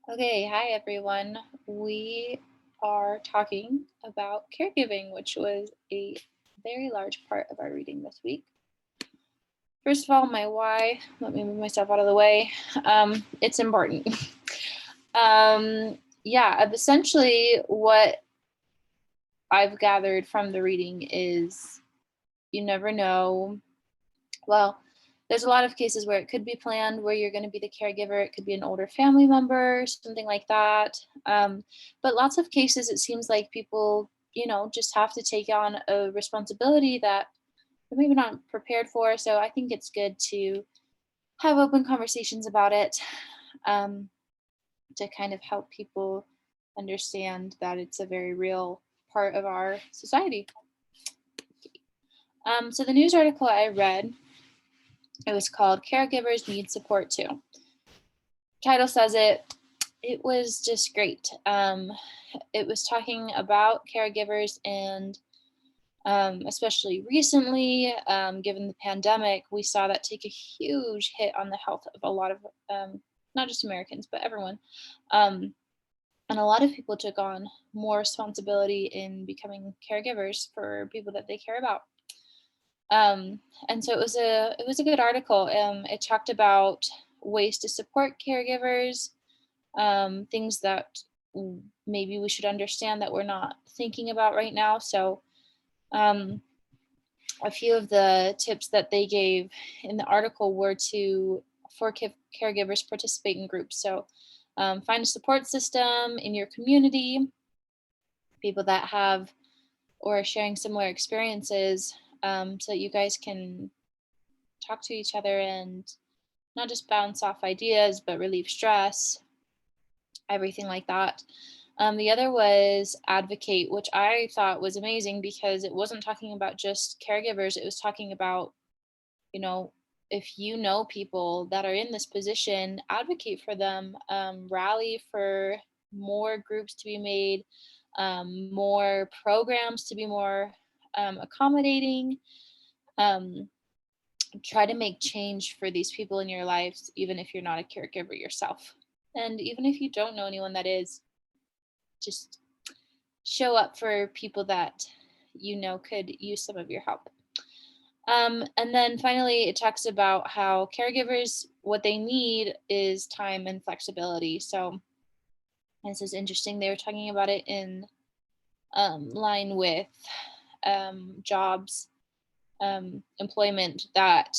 Okay, hi everyone. We are talking about caregiving, which was a very large part of our reading this week. First of all, my why. Let me move myself out of the way. It's important. Essentially, what I've gathered from the reading is you never know. Well, there's a lot of cases where it could be planned, where you're going to be the caregiver. It could be an older family member, something like that. But lots of cases, it seems like people, just have to take on a responsibility that they're maybe not prepared for. So I think it's good to have open conversations about it, um, to kind of help people understand that it's a very real part of our society. So the news article I read, it was called "Caregivers Need Support Too." Title says it was just great. It was talking about caregivers and especially recently, given the pandemic, we saw that take a huge hit on the health of a lot of not just Americans, but everyone. Um, and a lot of people took on more responsibility in becoming caregivers for people that they care about. And so it was a good article. It talked about ways to support caregivers, things that maybe we should understand that we're not thinking about right now. So, um, a few of the tips that they gave in the article were to for caregivers participate in groups. So, find a support system in your community, people that have or are sharing similar experiences, so that you guys can talk to each other and not just bounce off ideas, but relieve stress, everything like that. The other was advocate, which I thought was amazing because it wasn't talking about just caregivers. It was talking about, you know, if you know people that are in this position, advocate for them, rally for more groups to be made, more programs to be more accommodating. Um, Try to make change for these people in your lives, even if you're not a caregiver yourself. And even if you don't know anyone that is, just show up for people that you know could use some of your help. And then finally, it talks about how caregivers, what they need is time and flexibility. So this is interesting. They were talking about it in line with jobs, employment, that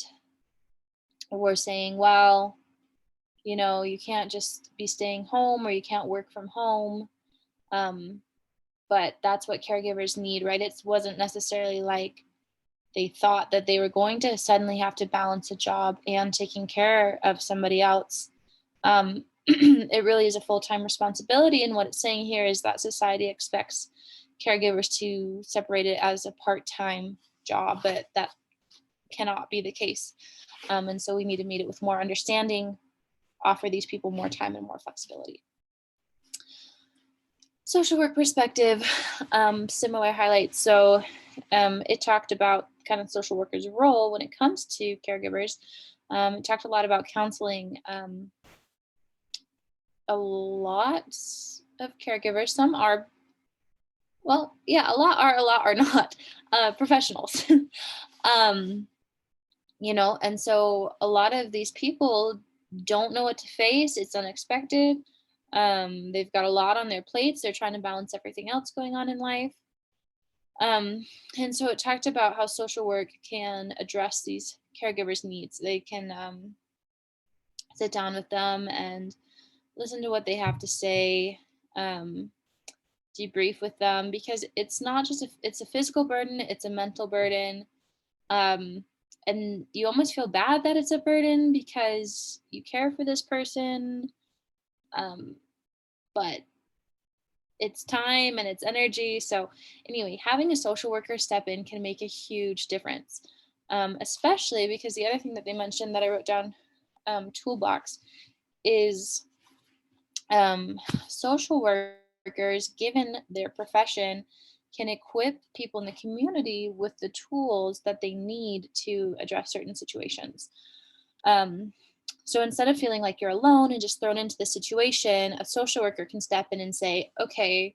were saying, well, you can't just be staying home or you can't work from home. Um, but that's what caregivers need, right? It wasn't necessarily like they thought that they were going to suddenly have to balance a job and taking care of somebody else. It really is a full-time responsibility. And what it's saying here is that society expects caregivers to separate it as a part-time job, but that cannot be the case. And so we need to meet it with more understanding, offer these people more time and more flexibility. Social work perspective, similar highlights. So it talked about kind of social workers' role when it comes to caregivers. It talked a lot about counseling. A lot of caregivers, some are, well, yeah, a lot are not professionals. um, and so a lot of these people don't know what to face. It's unexpected. They've got a lot on their plates. They're trying to balance everything else going on in life. Um, and so it talked about how social work can address these caregivers' needs. They can sit down with them and listen to what they have to say, um, debrief with them, because it's not just it's a physical burden, it's a mental burden. Um, and you almost feel bad that it's a burden because you care for this person. Um, but it's time and it's energy. So, anyway, having a social worker step in can make a huge difference, especially because the other thing that they mentioned that I wrote down, toolbox, is um, social workers, given their profession, can equip people in the community with the tools that they need to address certain situations. Um, So instead of feeling like you're alone and just thrown into the situation, a social worker can step in and say, okay,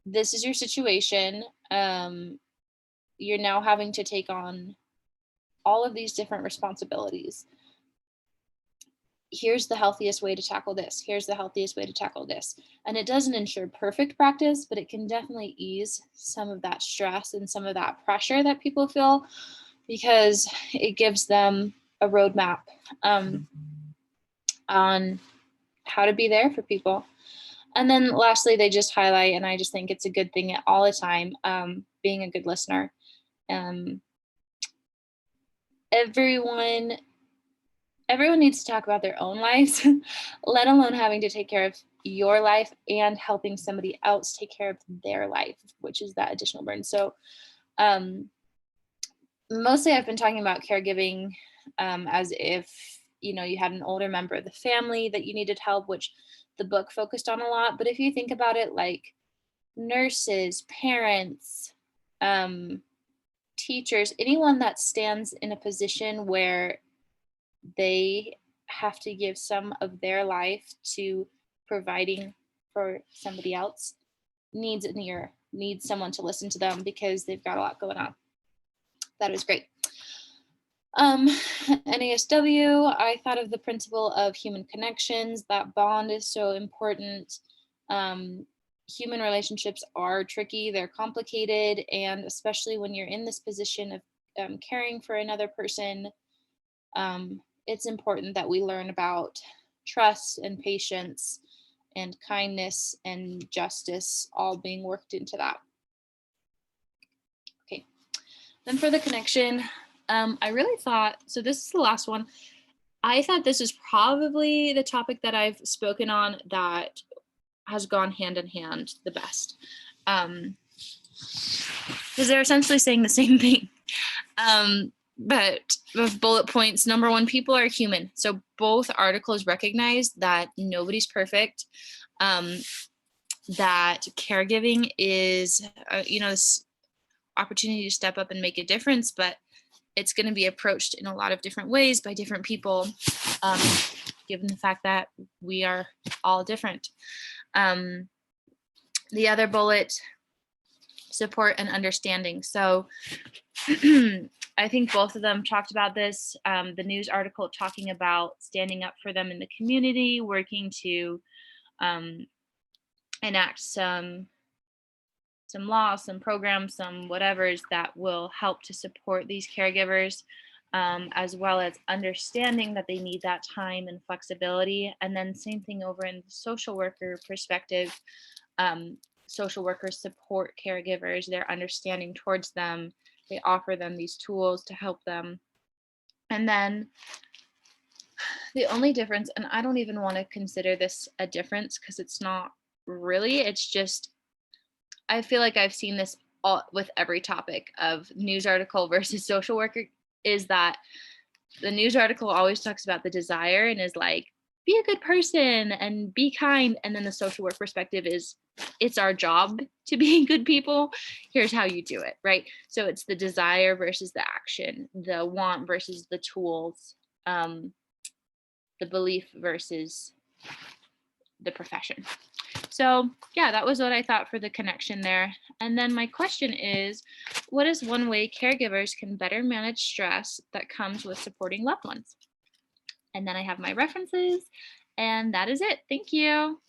this is your situation. You're now having to take on all of these different responsibilities. Here's the healthiest way to tackle this. Here's the healthiest way to tackle this. And it doesn't ensure perfect practice, but it can definitely ease some of that stress and some of that pressure that people feel, because it gives them a roadmap on how to be there for people. And then lastly, they just highlight, and I just think it's a good thing all the time, being a good listener. Everyone needs to talk about their own lives, let alone having to take care of your life and helping somebody else take care of their life, which is that additional burden. So mostly I've been talking about caregiving as if, you had an older member of the family that you needed help, which the book focused on a lot. But if you think about it, like nurses, parents, teachers, anyone that stands in a position where they have to give some of their life to providing for somebody else needs an ear, needs someone to listen to them, because they've got a lot going on. That was great. NASW, I thought of the principle of human connections. That bond is so important. Human relationships are tricky, they're complicated, and especially when you're in this position of caring for another person, it's important that we learn about trust and patience and kindness and justice all being worked into that. Okay, then for the connection, I really thought, so this is the last one, I thought this is probably the topic that I've spoken on that has gone hand in hand the best, because they're essentially saying the same thing. But with bullet points, number one, people are human. So both articles recognize that nobody's perfect, that caregiving is, this opportunity to step up and make a difference, but it's going to be approached in a lot of different ways by different people, given the fact that we are all different. The other bullet, support and understanding. So I think both of them talked about this. The news article talking about standing up for them in the community, working to enact some laws, some programs, some whatevers that will help to support these caregivers, as well as understanding that they need that time and flexibility. And then same thing over in the social worker perspective. Social workers support caregivers, their understanding towards them. They offer them these tools to help them. And then the only difference, and I don't even want to consider this a difference because it's not really, it's just, I feel like I've seen this all with every topic of news article versus social worker, is that the news article always talks about the desire and is like, be a good person and be kind. And then the social work perspective is, it's our job to be good people. Here's how you do it, right? So it's the desire versus the action, the want versus the tools, the belief versus the profession. So yeah, that was what I thought for the connection there. And then my question is, what is one way caregivers can better manage stress that comes with supporting loved ones? And then I have my references, and that is it. Thank you.